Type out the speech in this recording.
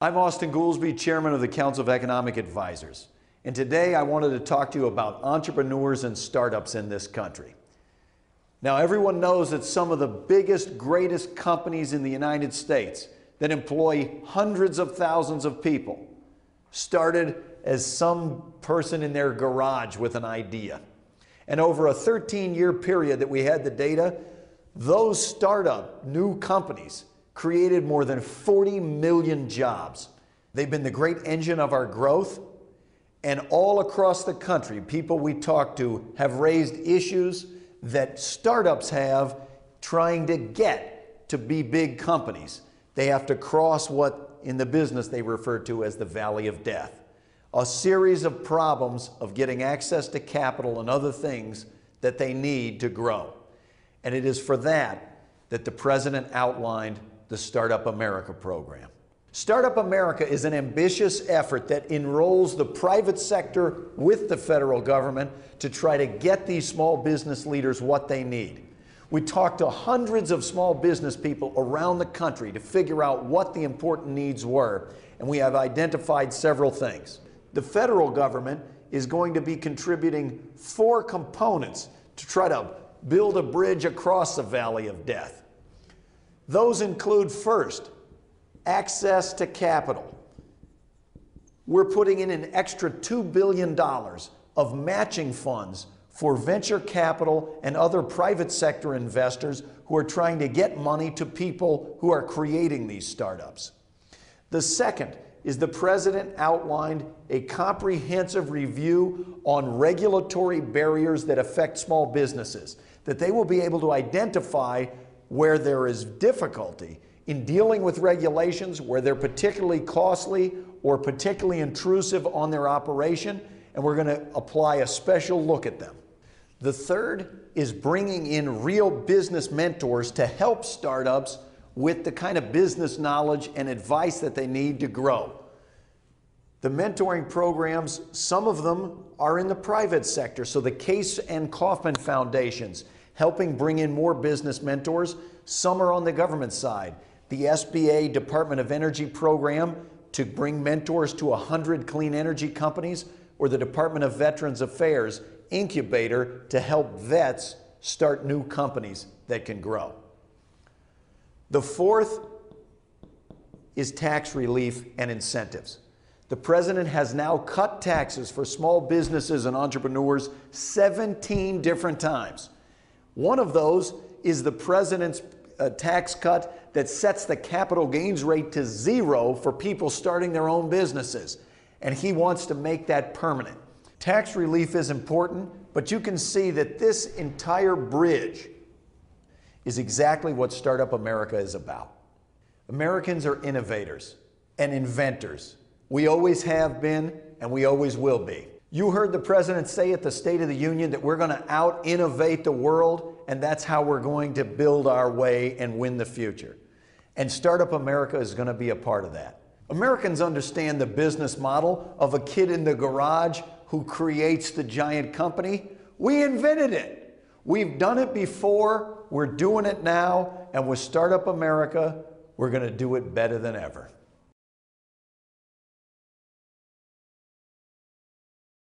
I'm Austan Goolsbee, Chairman of the Council of Economic Advisors. And today I wanted to talk to you about entrepreneurs and startups in this country. Now, everyone knows that some of the biggest, greatest companies in the United States that employ hundreds of thousands of people started as some person in their garage with an idea. And over a 13-year period that we had the data, those startup new companies created more than 40 million jobs. They've been the great engine of our growth, and all across the country, people we talk to have raised issues that startups have trying to get to be big companies. They have to cross what in the business they refer to as the valley of death. A series of problems of getting access to capital and other things that they need to grow. And it is for that that the President outlined the Startup America program. Startup America is an ambitious effort that enrolls the private sector with the federal government to try to get these small business leaders what they need. We talked to hundreds of small business people around the country to figure out what the important needs were, and we have identified several things. The federal government is going to be contributing 4 components to try to build a bridge across the valley of death. Those include, first, access to capital. We're putting in an extra $2 billion of matching funds for venture capital and other private sector investors who are trying to get money to people who are creating these startups. The second is the President outlined a comprehensive review on regulatory barriers that affect small businesses, that they will be able to identify where there is difficulty in dealing with regulations, where they're particularly costly or particularly intrusive on their operation, and we're going to apply a special look at them. The third is bringing in real business mentors to help startups with the kind of business knowledge and advice that they need to grow. The mentoring programs, some of them are in the private sector, so the Case and Kaufman Foundations helping bring in more business mentors. Some are on the government side. The SBA Department of Energy program to bring mentors to 100 clean energy companies, or the Department of Veterans Affairs incubator to help vets start new companies that can grow. The fourth is tax relief and incentives. The President has now cut taxes for small businesses and entrepreneurs 17 different times. One of those is the President's tax cut that sets the capital gains rate to 0 for people starting their own businesses. And he wants to make that permanent. Tax relief is important, but you can see that this entire bridge is exactly what Startup America is about. Americans are innovators and inventors. We always have been, and we always will be. You heard the President say at the State of the Union that we're going to out-innovate the world, and that's how we're going to build our way and win the future. And Startup America is going to be a part of that. Americans understand the business model of a kid in the garage who creates the giant company. We invented it. We've done it before, we're doing it now, and with Startup America, we're going to do it better than ever.